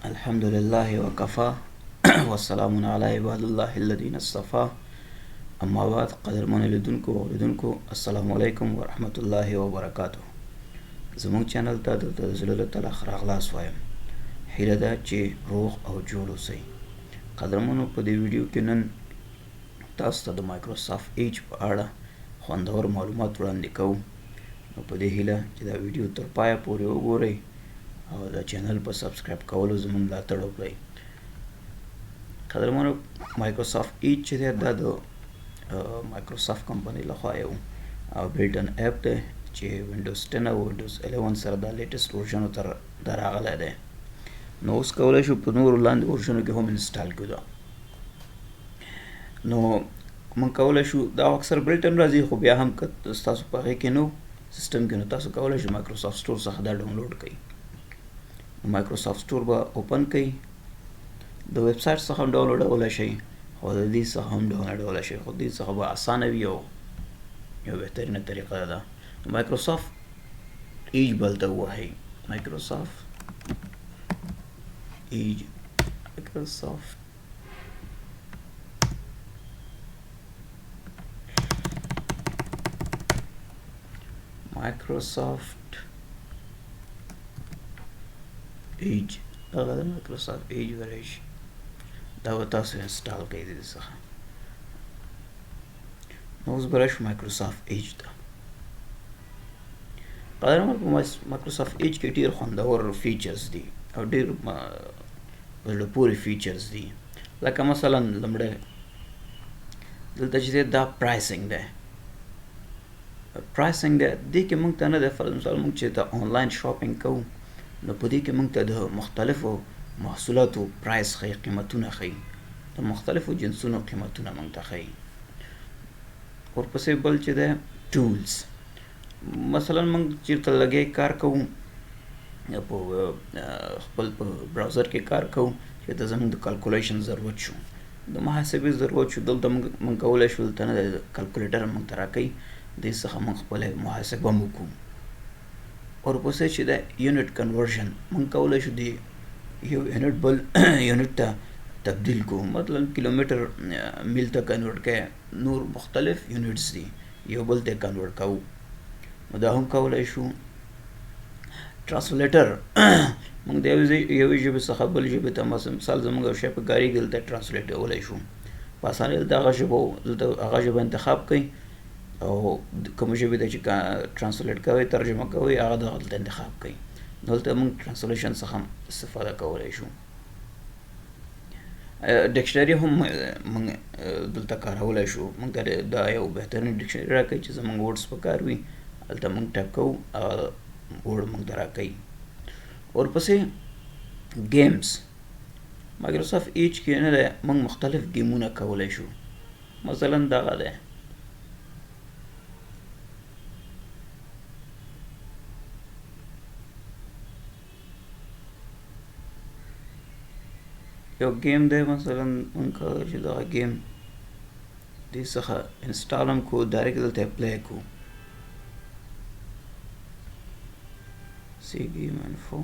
الحمد لله وكفى والسلام على عباد الله الذين اصطفى اما بعد قدرمن لیدونکو او اوریدونکو السلام علیکم ورحمت الله وبرکاته. زموږ چینل ته د زړه له خراغلاس وایم. هیله ده چې روغ او جوړ اوسئ. قدرمنو په دې ویډیو کې نن تاسو ته د مایکروسافټ ایج په اړه خوندور معلومات وړاندې کوو. نو په دې هیله چې دا ویډیو تر پایه پورې وګورئ او د چینل په سبسکرایب کولو زموږ ملاتړ وکړئ. قدرمنو مایکروسافټ ایج چې دی دا د مایکروسافټ کمپنۍ لخوا یو بلټن اپ دی چې وینډوز 10 او وینډوز 11 سره د لیټیسټ ورژن ته راغلی دی. نو اوس کولی شو په نورو لاندې ورژنو کې هم انسټال کړو. نو موږ کولی شو دا اکثر بلټن راځي، خو بیا هم که ستاسو په هغې کې نو سیسټم کې نو تاسو کولی شو مایکروسافټ سټور څخه دا ډاونلوډ کړئ. مایکروسافټ سټور به اوپن کړئ، د ویب سایټ څخه هم ډاونلوډولی شئ او د دې څخه هم ډاونلوډولی شئ، خو دې څخه به اسانه وي او یو بهترینه طریقه ده. مایکروسافټ ایج بل ته ووهئ. مایکروسافټ ایج مایکروسافټ ایج هغه د مایکروسافټ ایج وری شي، دا به تاسو انسټال کړئ د دې څخه. نو اوس به راشو مایکروسافټ ایج ته. قدرمنو په مایکروسافټ ایج کې ډېر خوندور فیچرز دي او ډېر په زړه پورې فیچرز دي. لکه مثلا لومړی دلته چې دی دا پرایسنګ دی. پرایسنګ دی دې کې موږ ته نه دی، فرض مثال موږ چې ته آنلاین شاپینګ کوو نو په دې کې موږ ته د مختلفو محصولاتو پرایس ښیي، قیمتونه ښیي، د مختلفو جنسونو قیمتونه موږ ته ښیي. ورپسې بل چې دی ټولز. مثلا موږ چېرته لګیا کار کوو، په خپل په براوزر کې کار کوو چې ته زموږ د کالکولیشن ضرورت شو، د محاسبې ضرورت شو، دلته موږ کولی شو دلته نه د کالکولیټر موږ ته راکوي، دې څخه موږ خپله محاسبه هم وکړو. ورپسې چې د یونټ کنورژن موږ کولی شو د یو یونټ بل یونټ ته تبدیل کړو، مثلا کیلومیټر میل ته کنورټ کړئ، نور مختلف یونټس دي یو بل ته کنورټ کوو، نو دا هم کولی شو. ټرانسلیټر موږ د یوې ژبې څخه بل ژبې ته مثال زموږ یو شی په کارېږي دلته ټرانسلیټ کولی شو په اسانۍ. دلته هغه ژبه انتخاب کړئ او کومه ژبې ته چې ټرانسلیټ کوئ ترجمه کوئ هغه دلته انتخاب کړئ. دلته موږ ټرانسلیشن څخه استفاده کولی شو. ډکشنري هم موږ دلته کارولی شو. موږ ته دا یو بهترین ډکشنري راکوي چې زموږ ورډس په کار وي، هلته موږ ټایپ کوو هغه ورډ موږ ته راکوي. ورپسې ګیمز. مایکروسافټ ایج کې نه دی موږ مختلف ګیمونه کولی شو. مثلا دغه دی یو گیم دی، مثلا موږ کولی شو دغه گیم دې څخه انسټال هم کړو، ډایرکټ دلته پلی کړو. سی گیم انفو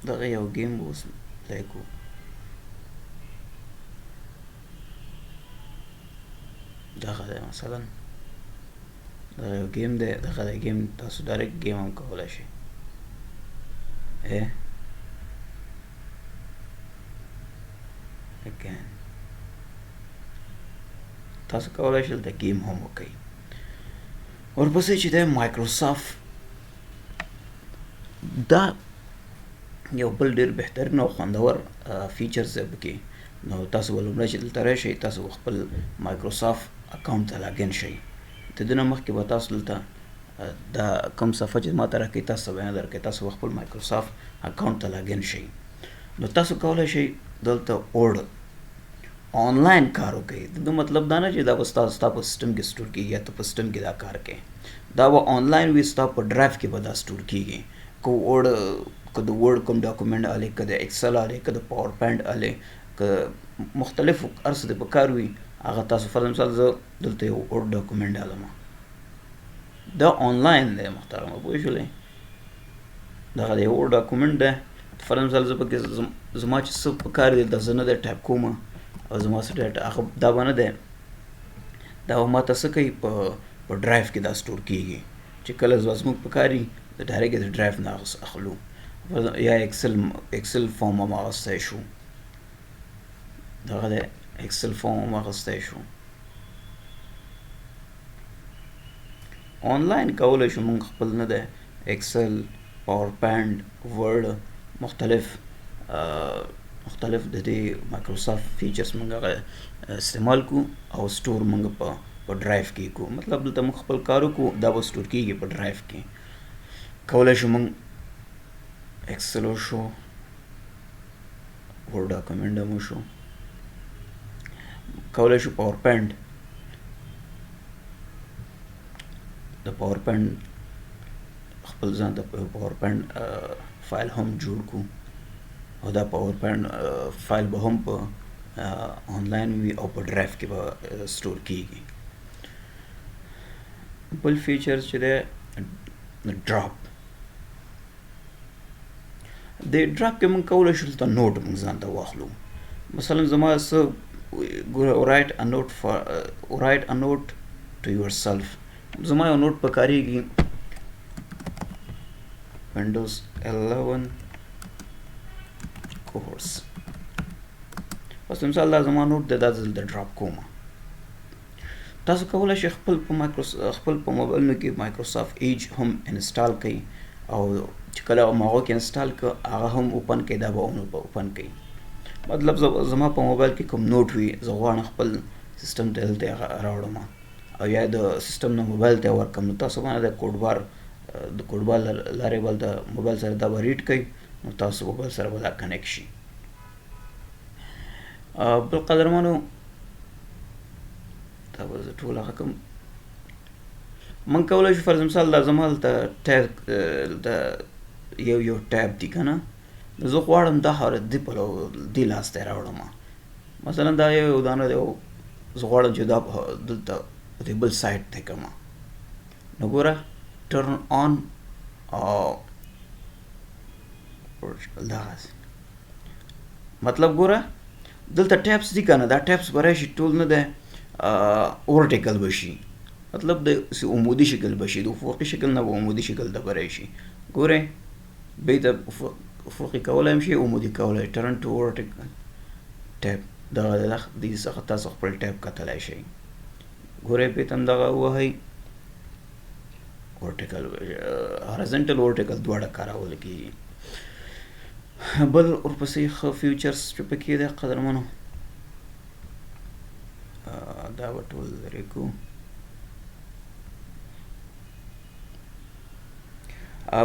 دغه یو گیم به اوس پلی کړو. دغه دی مثلا دغه یو گیم دی، دغه د گیم تاسو ډایرکټ گیم هم کولی شئ. تاسو کولی شئ دلته گیم هم وکړئ. ورپسې چې دی مایکروسافټ دا یو بل ډېر بهترین او خوندور فیچرز دی پکې. نو تاسو به لومړی چې دلته راشئ تاسو به خپل مایکروسافټ اکاونټ ته لاګین شئ. د دې نه مخکې به تاسو دلته دا کوم صفحه چې ما ته راکوي تاسو ته به نه درکوي، تاسو به خپل مایکروسافټ اکاونټ ته لاګین شئ. نو تاسو کولی شئ دلته اوړ آنلاین کار وکړئ. د دې مطلب دا نه چې دا به ستا په سیسټم کې سټور کېږي یا ته په سیسټم کې دا کار کوې، دا به آنلاین وي، ستا په ډرایو کې به دا سټور کېږي. که د ورډ کوم ډاکومنټ آلی، که د ایکسل آلی، که د پاور پوینټ آلی، که مختلف هر څه دې په کار وي هغه تاسو فرض مثال زه دلته یو ورډ ډاکومنټ ډالم، دا آنلاین دی محترمه، پوه شولې. دغه د یو ډاکومنټ دی فار مثال زه پکې زما چې څه په کار دی دا زه نه دی ټایپ کوم او زما څه ډیټا هغه دا به نه دی دا به ماته څه کوي په ډرایو کې دا سټور کېږي چې کله زموږ په کار وي د ډایرکټ د ډرایو نه اخلو یا اکسل فارم هم اخیستی شو دغه دی اکسل فارم هم اخیستی شو آنلاین کولی شو موږ خپل نه دی اکسل پاور پوینټ ورډ مختلف د دې مایکروسافټ فیچرز موږ هغه استعمال کو او سټور موږ په ډرایو کې کو مطلب دلته موږ خپل کار وکړو دا به سټور کېږي په ډرایو کې کولی شو موږ اکسل وشو ورډ ډاکومنټ هم وشو کولی شو پاور پوینټ د پاور پوینټ خپل ځان ته پاور پوینټ فایل هم جوړ کو او دا پاور پوینټ فایل به هم په آنلاین وي او په ډرایو کې به سټور کېږي بل فیچر چې دی ډراپ د ډراپ کې موږ کولی شو دلته نوټ موږ ځان ته واخلو مثلا زما څه write a note to yourself زما یو نوٹ پکاریږي Windows 11 course پس مثال دا زما نوٹ د دلته ډراپ کوم تاسو کولی شئ خپل په موبایلونو کې مایکروسافټ ایج هم انسټال کړئ او چې کله هغه کې انسټال کړه هغه هم اوپن کړئ دا به اوپن کړئ مطلب زما په موبایل کې کوم نوٹ وي زه غواړم خپل سیسټم ته دلته راوړم او یا د سیسټم نه موبایل ته ورکړم نو تاسو باندې د کوډبار لارې بل د موبایل سره دا به ریډ کوئ نو تاسو موبایل سره به دا کنیکټ شي بل قدرمنو دا به زه ټول هغه کوم من کولی شو فرض مثال دا زما هلته ټیب یو ټیب دی که نه نو زه غواړم دا دې لاس ته یې راوړم مثلا دا یو دانه دی زه غواړم چې دا دلته د بل سایډ ته کړم نو ګوره ټرن آن دغسې مطلب ګوره دلته ټیپس دي که نه دا ټیپس به راشي ټول نه دی ورټیکل به شي مطلب د عمودي شکل به شي د افقي شکل نه به عمودي شکل ته به راشي ګورئ بیرته افقي کولی هم شي عمودي کولی ټرن ټو ورټیکل ټیپ دغه دې څخه تاسو خپل ټیپ کتلی شئ ګورئ بیرته هم دغه ووهئ ورټیکل هارزنټل ورټیکل دواړه کارول کېږي بل ورپسې ښه فیوچرس چې پکې دی قدرمنو دا به ټول لرې کړو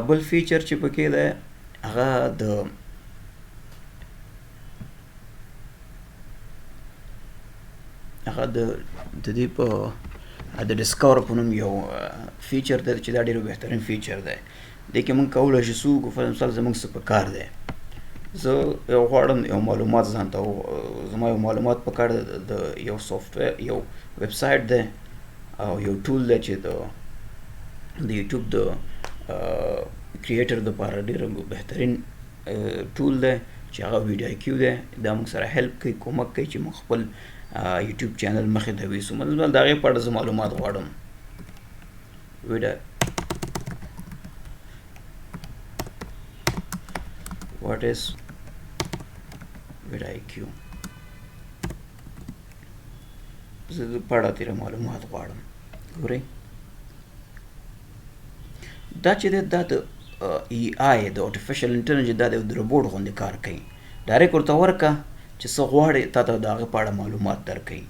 بل فیچر چې پکې دی هغه د دې په د ډسکور په نوم یو فیچر دی چې دا ډېر بهترین فیچر دی دې کې موږ کولی شو څوک فر مثال زموږ څه په کار دی زه یو غواړم یو معلومات ځان ته زما یو معلومات په کار د یو سافټویر یو ویب سایټ دی او یو ټول دی چې د یوټیوب د کریټر دپاره ډېر بهترین ټول دی چې هغه ویډیو آی کیو دی دا موږ سره هیلپ کوي کومک کوي چې موږ خپل یوټیوب چینل مخې ته ویسو مطلب د هغې په اړه زه معلومات غواړم what is vidIQ زه د په اړه تېره معلومات غواړم ګورئ دا چې دی دا د AI د آرټیفیشل انټلیجنس دا د روبوټ غوندې کار کوي ډایرکټ ورته ورکړه چې څه غواړې تا ته د هغه په اړه معلومات درکوي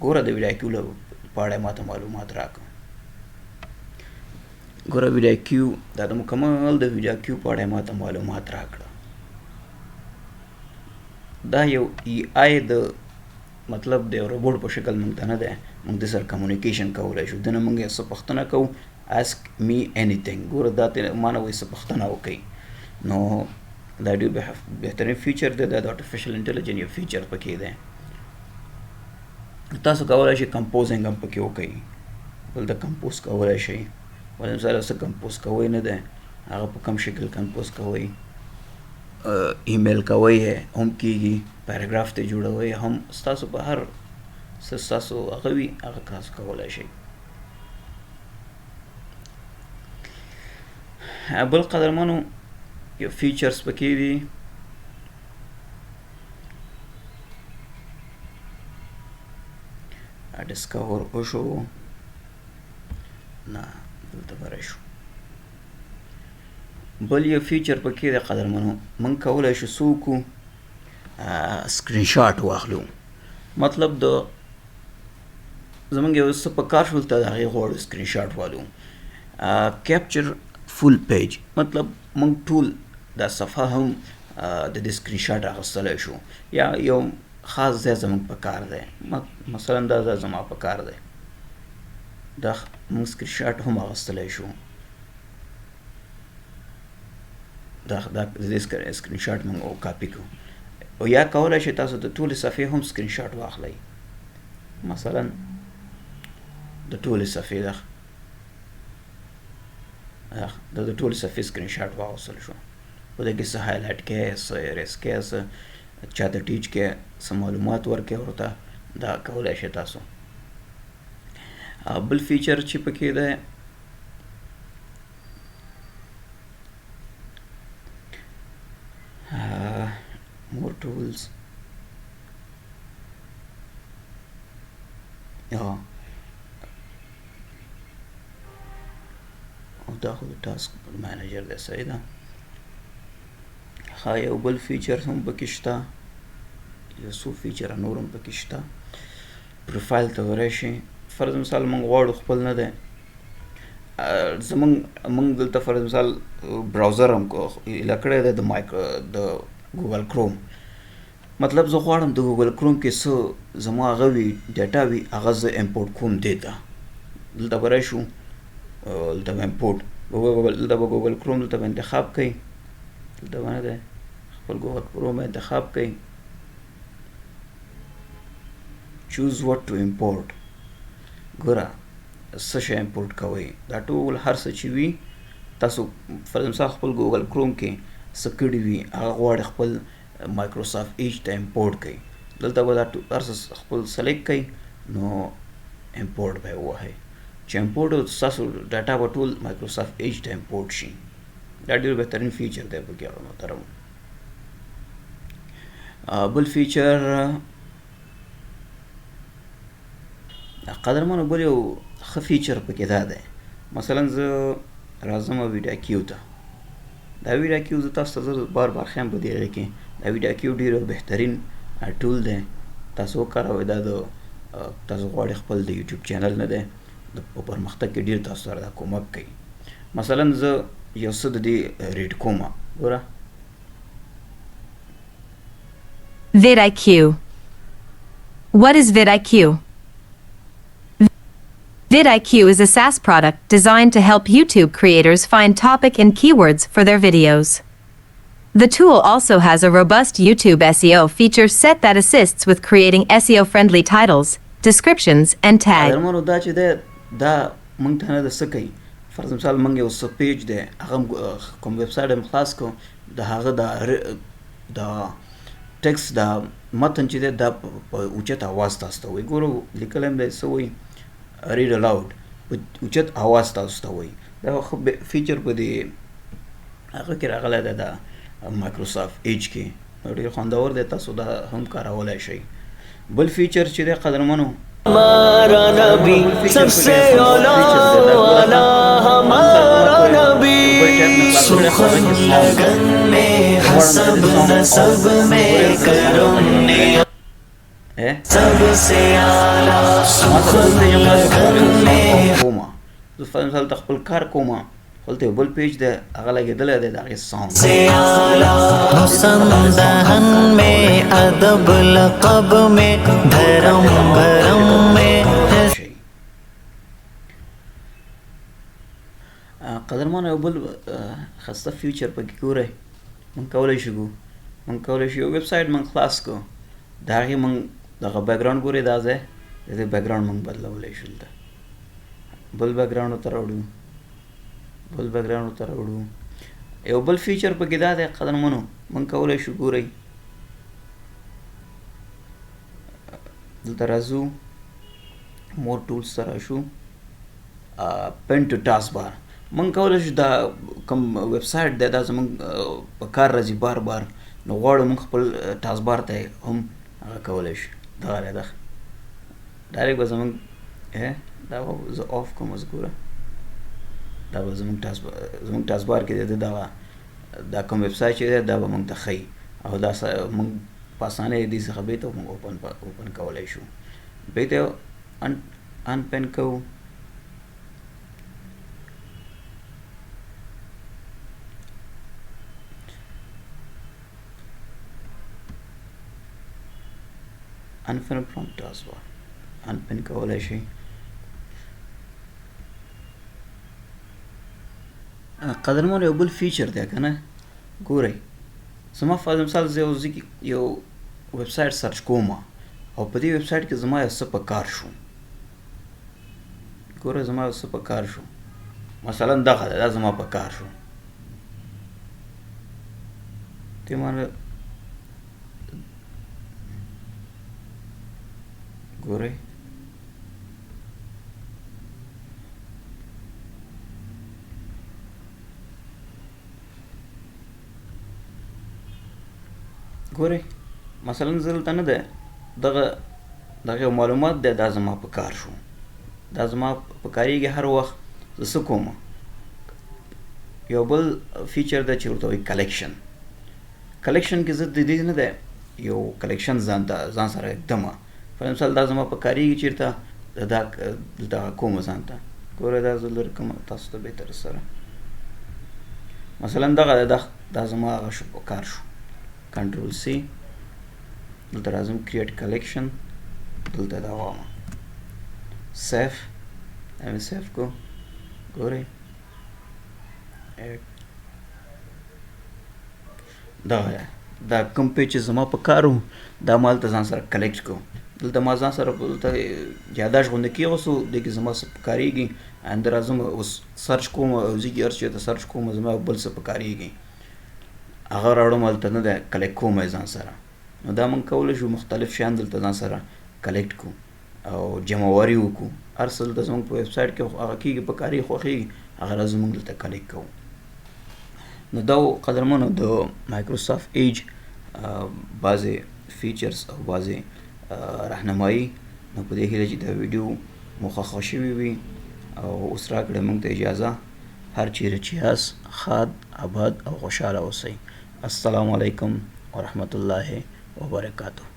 ګوره د vidIQ په اړه یې ما ته معلومات راکړه ګوره vidIQ دا د مکمل د vidIQ په اړه یې ما ته معلومات راکړه دا یو AI د مطلب د یو روبوټ په شکل موږ ته نه دی موږ د سره کمیونیکیشن کولی شو دنه موږ یې څه پوښتنه کوو ask me anything ګوره دا ما نه وایي څه پوښتنه وکوئ نو دا ډېر بهترین فیچر دی دا د آرټیفیشل انټلیجنس یو فیچر پکې دی تاسو کولی شئ کمپوزنګ هم پکې وکوئ دلته کمپوز کولی شئ ولې مثال څه کمپوز کوئ نه دی هغه په کوم شکل کمپوز کوئ ایمیل کوئ هم کېږي، پیراګراف ته جوړوئ هم، ستاسو په هر څه ستاسو هغه وي هغه تاسو کولی شئ. بل قدرمنو یو فیچرز پکې دي ډسکور وشو، نه دلته بری شو. بل یو فیچر پکې دی قدرمنو، موږ کولی شو څه وکړو، سکرین شاټ واخلو. مطلب د زمونږ یو څه په کار شول ته د هغې غواړو سکرین شاټ والو. کیپچر فول پیج مطلب موږ ټول دا صفحه هم د دې سکرین شاټ اخیستلی شو، یا یو خاص ځای زموږ په کار دی، مثلا دا ځای زما په کار دی، دا موږ سکرین شاټ هم اخیستلی شو. دا د دې سکرین شاټ موږ کاپي کړو، او یا کولی شئ تاسو د ټولې صفحې هم سکرین شاټ واخلئ. مثلا د ټولې صفحې د ټولې صفحې سکرین شاټ واخیستل شو، په دې کې څه هایلایټ کړئ، څه ایریز کړئ، څه چاته ټیچ کړئ، څه معلومات ورکړئ ورته، دا کولی شئ تاسو. بل فیچر چې پکې دی more tools. دا خو د ټاسک مینیجر دی، صحیح ده. ښه یو بل فیچر هم پکې شته، یو څو فیچره نور هم پکې شته. پروفایل ته وری شئ، فرض مثال موږ غواړو خپل نه دی موږ دلته فرض مثال براوزر هم ایله کړی دی د ګوګل کروم. مطلب زه غواړم د ګوګل کروم کې څه زما هغه وي ډیټا وي هغه زه امپورټ کوم دې ته، دلته به راشو، دلته به امپورټ، دلته به ګوګل کروم دلته به انتخاب کوئ، دلته به نه دی خپل ګوګل کروم به انتخاب کوئ، چوز وټ ټو امپورټ. ګوره څه شی امپورټ کوئ، دا ټول هر څه چې وي تاسو فرض مثال خپل ګوګل کروم کې څه کړي وي هغه غواړئ خپل مایکروسافټ ایج ته امپورټ کړئ، دلته به دا هر څه خپل سلیکټ کړئ، نو امپورټ به یې ووهئ. چې امپورټ ستاسو ډاټا به ټول مایکروسافټ ایج ته امپورټ شي. دا ډېر بهترین فیچر دی پکې هغه محترمو. بل فیچر قدرمنو بل یو ښه فیچر پکې دا دی، مثلا زه راځم ویډیو کیو ته، دا ویډیو کیو زه تاسو ته زه بار بار ښیم په دې هغې کې، دا ویډیو کیو ډېر بهترین ټول دی، تاسو وکاروئ. دا د تاسو غواړئ خپل د یوټیوب چینل نه دی په پرمختګ کې ډېر تاسو سره دا کومک کوي. مثلا زه یو څه د دې ریډ کومه، ګوره vidIQ. What is vidIQ? vidIQ is a SaaS product designed to help YouTube creators find topic and keywords for their videos. The tool also has a robust YouTube SEO feature set that assists with creating SEO-friendly titles, descriptions, and tags. دا چې دی دا موږ ته نه ده څه کوي، فرض مثال موږ یو څه پیج دی هغه کوم ویب سایټ هم خلاص کړو، د هغه د ټکس دا متن چې دی دا په اوچت اواز تاسو ته وایي. ګورو لیکلی هم دی څه وایي read aloud، په اوچت اواز تاسو ته وایي. دا ښه فیچر په دې هغه کې راغلی دی د مایکروسافټ ایج کې، ډېر خوندور دی، تاسو دا هم کارولی شئ. بل فیچر چې دی قدرمنو हमारा नबी सबसे औला वाला हमारा नबी सुखन लगन में हसब नसब में करम ने सबसे आला सुखन लगन में کومه زه مثال خپل کار کومه خپل ته بل پیج دی هغه لګېدلی دی د هغې ساوند से आला हुस्न दहन में अदब लقب में धर्म भरम में قدرمانو یو بل ښایسته فیچر پکې ګورئ، موږ کولی شو یو ویب سایټ موږ خلاص کړو، د هغې موږ دغه بیکګراونډ ګورئ دا ځای د دې بیکګراونډ موږ بدلولی شو، دلته بل بیکګراونډ ته راوړو. یو بل فیچر پکې دا دی قدرمنو موږ کولی شو ګورئ دلته راځو مور ټولز ته راشو پن ټو ټاسک بار موږ کولی شو دا کوم ویب سایټ دی دا زموږ په کار راځي بار بار نو غواړو موږ خپل ټاسک بار ته هم هغه کولی شو دغه دی دغه ډایرکټ به زموږ دا به زه آف کوم اوس ګوره دا به زموږ ټاسک بار کې دی دغه دا کوم ویب سایټ چې دی دا به موږ ته ښیي او دا موږ په اسانۍ دې څخه بیرته موږ اوپن کولی شو بیرته انپن کوو unpin from taskbar unpin کولی شئ قدرمن یو بل فیچر دی که نه ګورئ زما فار مثال زه یو ویب سایټ سرچ کوم او په دې ویب سایټ کې زما یو څه په کار شو ګوره زما یو څه په کار شو مثلا دغه دی دا زما په کار شو دې معنی ګورئ ګورئ مثلا زه دلته نه دی دغه یو معلومات دی دا زما په کار شو دا زما په کاریږي هر وخت زه څه کوم یو بل فیچر دی چې ورته وایي کلیکشن کې زه د دې نه دی یو کلیکشن ځان سره ږدمه پر مثال دا زما په کاریږي چېرته دا کوم ځان ته ګوره دا زه لرې کوم تاسو ته بهتر سره مثلا دغه دا زما هغه شو په کار شو کنټرول سی دلته راځم کریټ کلیکشن دلته دا وایم سیف همې سیف کو ګورئ دا کوم پیج چې زما په کار و دا ما هلته ځان سره کلیکټ کو دلته ما ځان سره دلته یاداشت غوندې کېغوستو دې کې زما څه په کارېږي آینده راځم اوس سرچ کوم او زه هر چېرته سرچ کوم زما بل څه په کارېږي هغه راوړم هلته نه دی کلیکټ کوم یې ځان سره نو دا موږ کولی شو مختلف شیان دلته ځان سره کلیکټ کړو او جمعواري وکړو هر څه دلته زموږ په ویب سایټ کې هغه کېږي په کاري خوښېږي هغه راځو موږ دلته کلیکټ کوو نو دا قدرمنو د مایکروسافټ ایج بعضې فیچرز او بعضې راهنمایي نو په دې هیله چې دا ویډیو مو خوښه شوې وي او اوس راکړئ موږ ته اجازه هر چیرې چې یاست ښاد آباد او خوشحاله اوسئ السلام علیکم ورحمة الله وبرکاته